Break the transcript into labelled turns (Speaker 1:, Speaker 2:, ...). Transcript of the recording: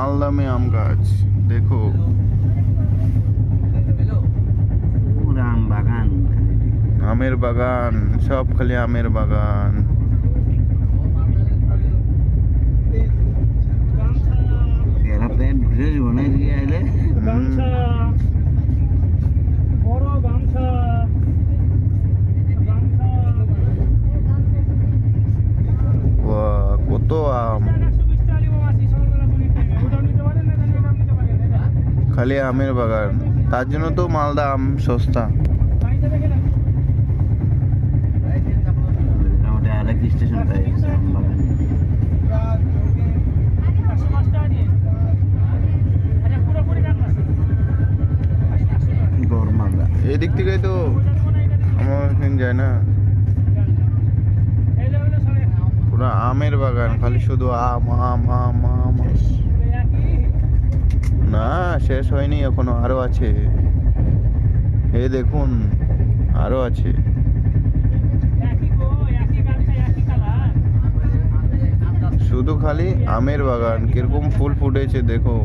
Speaker 1: মালদামে আম গাছ দেখো,
Speaker 2: পুরা আম বাগান।
Speaker 1: আমের বাগান, সব খালি আমের বাগান।
Speaker 2: এরা পেট ভরে যাবো না এদিকে এলে।
Speaker 3: গামছা, বড় গামছা, গামছা।
Speaker 1: বাহ, কত আম,
Speaker 3: 120 টাকা নিবো মাসি, সকালবেলা করে খাইবে। ওটাও নিতে পারেন, না জানি এটাও নিতে পারেন।
Speaker 1: খালি আমের বাগান, তার জন্য তো মালদা আম সস্তা।
Speaker 3: বাড়িতে রেখে দেন।
Speaker 2: মোটামুটি আরেক স্টেশন পাই গেছে আম বাগান।
Speaker 3: 105 টাকা দিয়ে। আচ্ছা, পুরোপুরি দাম আছে। 100 টাকা।
Speaker 2: গরমাগা।
Speaker 1: এদিক থেকেই তো
Speaker 3: ওইটা দেবো না, এটা দেবো।
Speaker 1: আমার এখানে যায় না,
Speaker 3: এই লেভেলে সরে।
Speaker 1: পুরো আমের বাগান, খালি শুধু আম আম আম আম।
Speaker 3: একই।
Speaker 1: না, শেষ হয়নি এখনো, আরো আছে। এই দেখুন, আরো আছে।
Speaker 3: একই গো, একই গামছা, একই কালার।
Speaker 1: শুধু খালি আমের বাগান, কিরকম ফুল ফুটেছে দেখো।